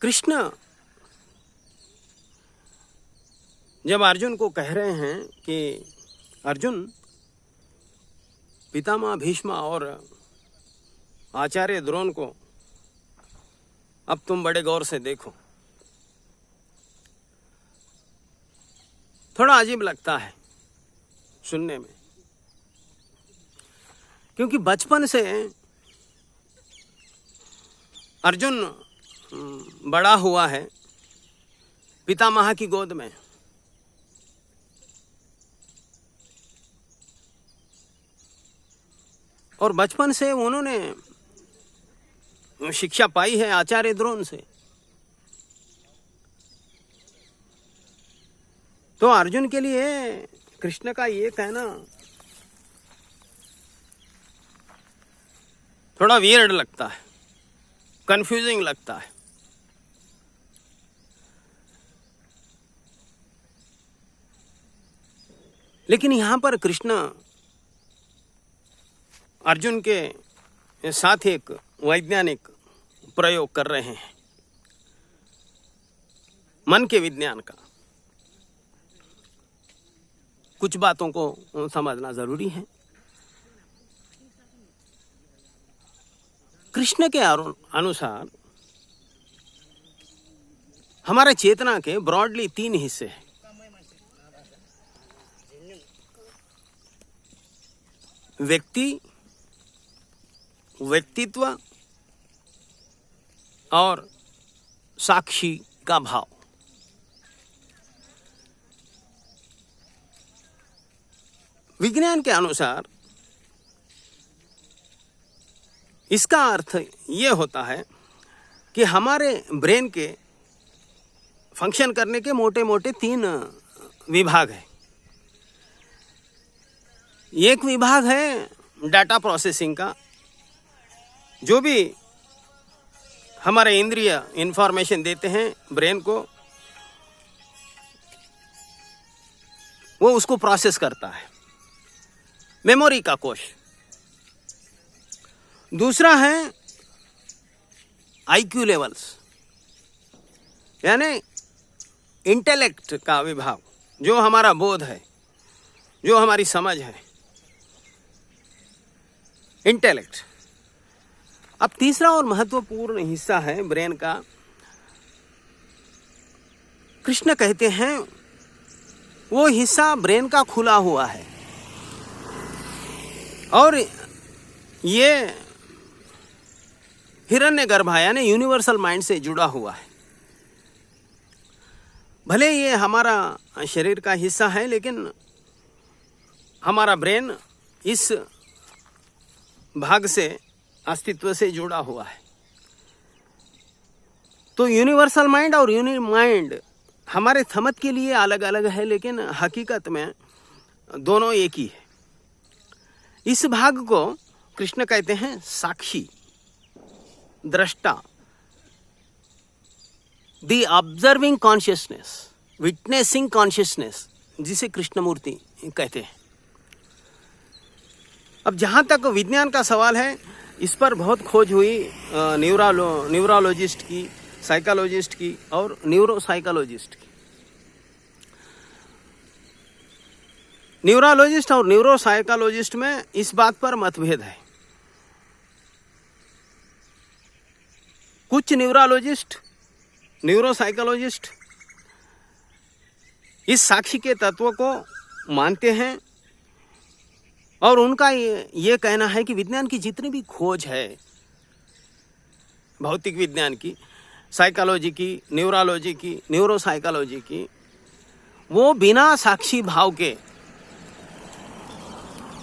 कृष्ण जब अर्जुन को कह रहे हैं कि अर्जुन, पितामह भीष्म और आचार्य द्रोण को अब तुम बड़े गौर से देखो, थोड़ा अजीब लगता है सुनने में, क्योंकि बचपन से अर्जुन बड़ा हुआ है पितामह की गोद में। और बचपन से उन्होंने शिक्षा पाई है आचार्य द्रोण से। तो अर्जुन के लिए कृष्ण का ये कहना थोड़ा वियर्ड लगता है, कंफ्यूजिंग लगता है। लेकिन यहां पर कृष्ण अर्जुन के साथ एक वैज्ञानिक प्रयोग कर रहे हैं, मन के विज्ञान का। कुछ बातों को समझना जरूरी है। कृष्ण के अनुसार हमारे चेतना के ब्रॉडली 3 हिस्से हैं। व्यक्तित्व और साक्षी का भाव। विज्ञान के अनुसार इसका अर्थ ये होता है कि हमारे ब्रेन के फंक्शन करने के मोटे मोटे 3 विभाग हैं। एक विभाग है डाटा प्रोसेसिंग का, जो भी हमारे इंद्रिय इंफॉर्मेशन देते हैं ब्रेन को, वो उसको प्रोसेस करता है, मेमोरी का कोश। दूसरा है आईक्यू लेवल्स, यानी इंटेलेक्ट का विभाग, जो हमारा बोध है, जो हमारी समझ है, इंटेलेक्ट। अब तीसरा और महत्वपूर्ण हिस्सा है ब्रेन का, कृष्ण कहते हैं वो हिस्सा ब्रेन का खुला हुआ है और ये हिरण्यगर्भ यानी यूनिवर्सल माइंड से जुड़ा हुआ है। भले ये हमारा शरीर का हिस्सा है, लेकिन हमारा ब्रेन इस भाग से अस्तित्व से जुड़ा हुआ है। तो यूनिवर्सल माइंड और यूनि माइंड हमारे समझ के लिए अलग अलग है, लेकिन हकीकत में दोनों एक ही है। इस भाग को कृष्ण कहते हैं साक्षी, दृष्टा, the observing consciousness, witnessing consciousness, जिसे कृष्णमूर्ति कहते हैं। अब जहां तक विज्ञान का सवाल है, इस पर बहुत खोज हुई न्यूरोलॉजिस्ट की, साइकोलॉजिस्ट की और न्यूरोसाइकोलॉजिस्ट की। न्यूरोलॉजिस्ट और न्यूरोसाइकोलॉजिस्ट में इस बात पर मतभेद है। कुछ न्यूरोलॉजिस्ट, न्यूरोसाइकोलॉजिस्ट इस साक्षी के तत्व को मानते हैं और उनका ये कहना है कि विज्ञान की जितनी भी खोज है, भौतिक विज्ञान की, साइकोलॉजी की, न्यूरोलॉजी की, न्यूरोसाइकोलॉजी की, वो बिना साक्षी भाव के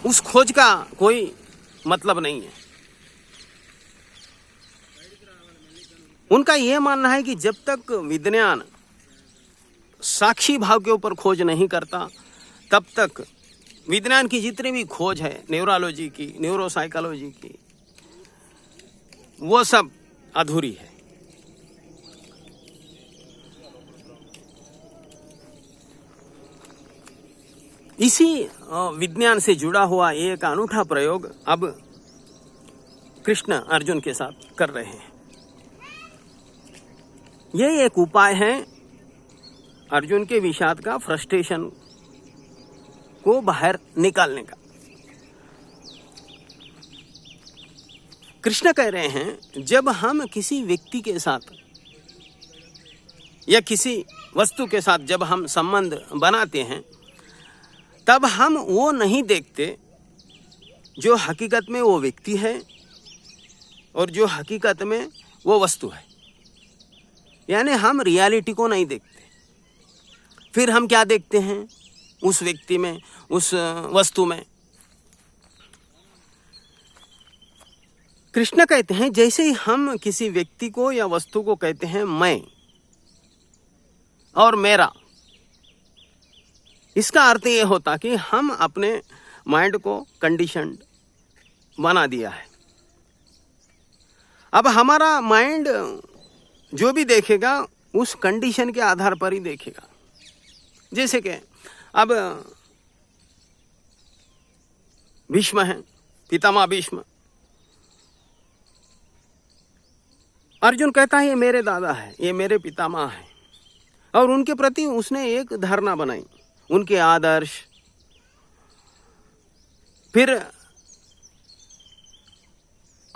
उस खोज का कोई मतलब नहीं है। उनका यह मानना है कि जब तक विज्ञान साक्षी भाव के ऊपर खोज नहीं करता, तब तक विज्ञान की जितनी भी खोज है, न्यूरोलॉजी की, न्यूरोसाइकोलॉजी की, वो सब अधूरी है। इसी विज्ञान से जुड़ा हुआ एक अनूठा प्रयोग अब कृष्ण अर्जुन के साथ कर रहे हैं। ये एक उपाय है अर्जुन के विषाद का, फ्रस्ट्रेशन को बाहर निकालने का। कृष्ण कह रहे हैं जब हम किसी व्यक्ति के साथ या किसी वस्तु के साथ जब हम संबंध बनाते हैं, तब हम वो नहीं देखते जो हकीकत में वो व्यक्ति है और जो हकीकत में वो वस्तु है। यानी हम रियलिटी को नहीं देखते। फिर हम क्या देखते हैं उस व्यक्ति में, उस वस्तु में? कृष्ण कहते हैं जैसे ही हम किसी व्यक्ति को या वस्तु को कहते हैं मैं और मेरा, इसका अर्थ ये होता कि हम अपने माइंड को कंडीशनड बना दिया है। अब हमारा माइंड जो भी देखेगा उस कंडीशन के आधार पर ही देखेगा। जैसे कि अब भीष्म है, पितामह भीष्म। अर्जुन कहता है ये मेरे दादा है, ये मेरे पितामह है, और उनके प्रति उसने एक धारणा बनाई, उनके आदर्श। फिर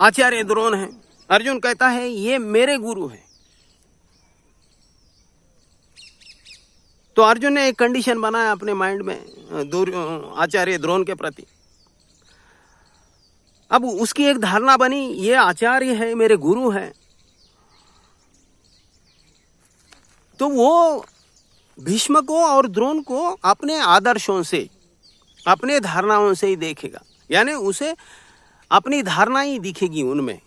आचार्य द्रोण है, अर्जुन कहता है ये मेरे गुरु है। तो अर्जुन ने एक कंडीशन बनाया अपने माइंड में आचार्य द्रोण के प्रति। अब उसकी एक धारणा बनी, ये आचार्य है, मेरे गुरु है, तो वो भीष्म को और द्रोण को अपने आदर्शों से, अपने धारणाओं से ही देखेगा। यानी उसे अपनी धारणा ही दिखेगी उनमें।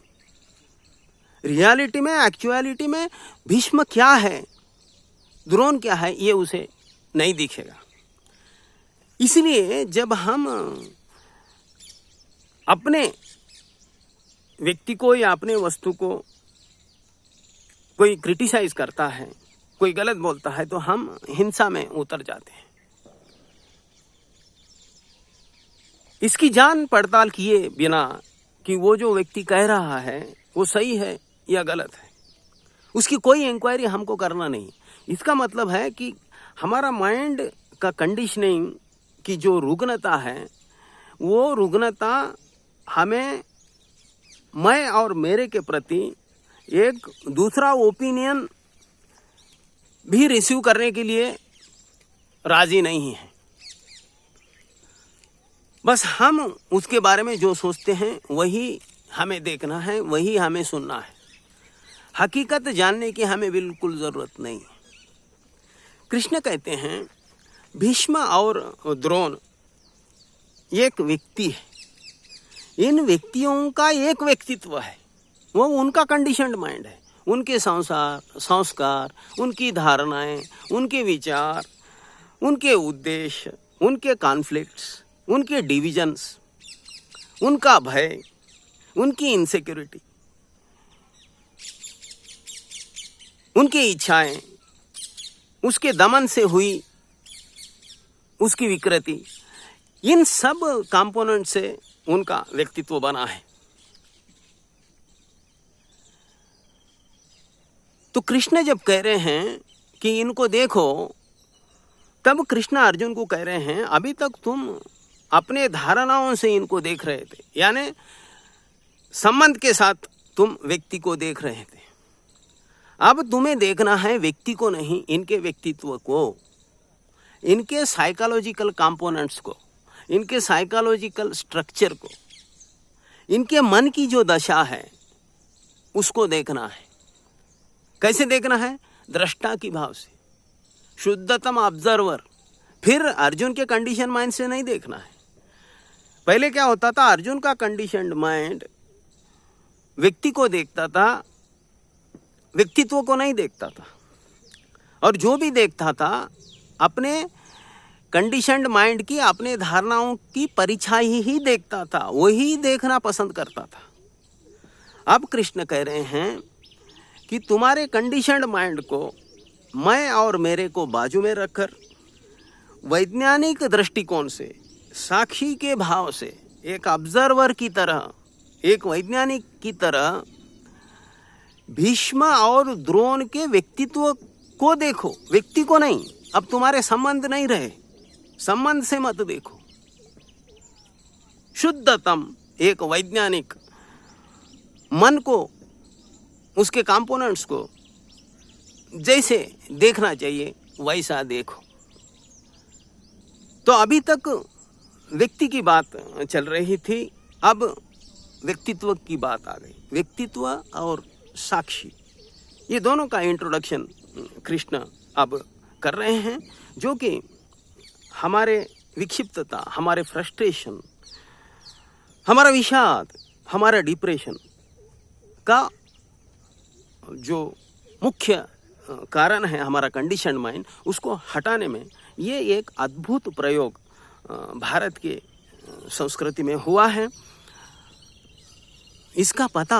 रियलिटी में, एक्चुअलिटी में भीष्म क्या है, द्रोण क्या है, ये उसे नहीं दिखेगा। इसलिए जब हम अपने व्यक्ति को या अपने वस्तु को कोई क्रिटिसाइज करता है, कोई गलत बोलता है, तो हम हिंसा में उतर जाते हैं। इसकी जान पड़ताल किए बिना कि वो जो व्यक्ति कह रहा है वो सही है या गलत है, उसकी कोई इंक्वायरी हमको करना नहीं। इसका मतलब है कि हमारा माइंड का कंडीशनिंग की जो रुग्णता है, वो रुग्णता हमें मैं और मेरे के प्रति एक दूसरा ओपिनियन भी रिसीव करने के लिए राजी नहीं है। बस हम उसके बारे में जो सोचते हैं वही हमें देखना है, वही हमें सुनना है। हकीकत जानने की हमें बिल्कुल जरूरत नहीं। कृष्ण कहते हैं भीष्म और द्रोण एक व्यक्ति है। इन व्यक्तियों का एक व्यक्तित्व है, वो उनका कंडीशनड माइंड है। उनके संस्कार, उनकी धारणाएं, उनके विचार, उनके उद्देश्य, उनके कॉन्फ्लिक्ट्स, उनके डिविजन्स, उनका भय, उनकी इनसिक्योरिटी, उनकी इच्छाएं, उसके दमन से हुई उसकी विकृति, इन सब कंपोनेंट से उनका व्यक्तित्व बना है। तो कृष्ण जब कह रहे हैं कि इनको देखो, तब कृष्ण अर्जुन को कह रहे हैं अभी तक तुम अपने धारणाओं से इनको देख रहे थे, यानी संबंध के साथ तुम व्यक्ति को देख रहे थे। अब तुम्हें देखना है व्यक्ति को नहीं, इनके व्यक्तित्व को, इनके साइकोलॉजिकल कंपोनेंट्स को, इनके साइकोलॉजिकल स्ट्रक्चर को, इनके मन की जो दशा है उसको देखना है। कैसे देखना है? दृष्टा की भाव से, शुद्धतम ऑब्जर्वर। फिर अर्जुन के कंडीशन माइंड से नहीं देखना है। पहले क्या होता था, अर्जुन का कंडीशनड माइंड व्यक्ति को देखता था, व्यक्तित्व को नहीं देखता था, और जो भी देखता था अपने कंडीशनड माइंड की, अपने धारणाओं की परिछाई ही देखता था, वही देखना पसंद करता था। अब कृष्ण कह रहे हैं कि तुम्हारे कंडीशनड माइंड को मैं और मेरे को बाजू में रखकर वैज्ञानिक दृष्टिकोण से, साक्षी के भाव से, एक ऑब्जर्वर की तरह, एक वैज्ञानिक की तरह भीष्म और द्रोण के व्यक्तित्व को देखो, व्यक्ति को नहीं। अब तुम्हारे संबंध नहीं रहे, संबंध से मत देखो। शुद्धतम एक वैज्ञानिक मन को, उसके कंपोनेंट्स को जैसे देखना चाहिए वैसा देखो। तो अभी तक व्यक्ति की बात चल रही थी, अब व्यक्तित्व की बात आ गई। व्यक्तित्व और साक्षी, ये दोनों का इंट्रोडक्शन कृष्ण अब कर रहे हैं, जो कि हमारे विक्षिप्तता, हमारे फ्रस्ट्रेशन, हमारा विषाद, हमारा डिप्रेशन का जो मुख्य कारण है, हमारा कंडीशन माइंड, उसको हटाने में ये एक अद्भुत प्रयोग भारत के संस्कृति में हुआ है। इसका पता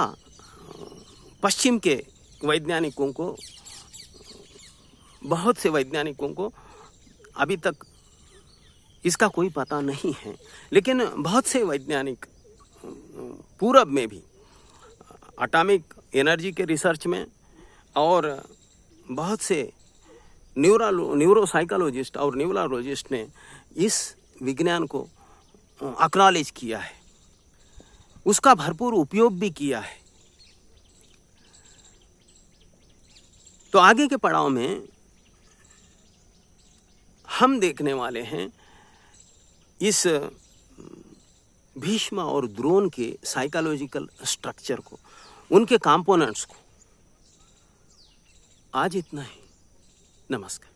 पश्चिम के वैज्ञानिकों को, बहुत से वैज्ञानिकों को अभी तक इसका कोई पता नहीं है, लेकिन बहुत से वैज्ञानिक पूरब में भी एटॉमिक एनर्जी के रिसर्च में, और बहुत से न्यूरोसाइकोलॉजिस्ट और न्यूरोलॉजिस्ट ने इस विज्ञान को एक्नॉलेज किया है, उसका भरपूर उपयोग भी किया है। तो आगे के पड़ाव में हम देखने वाले हैं इस भीष्म और द्रोण के साइकोलॉजिकल स्ट्रक्चर को, उनके कंपोनेंट्स को। आज इतना ही। नमस्कार।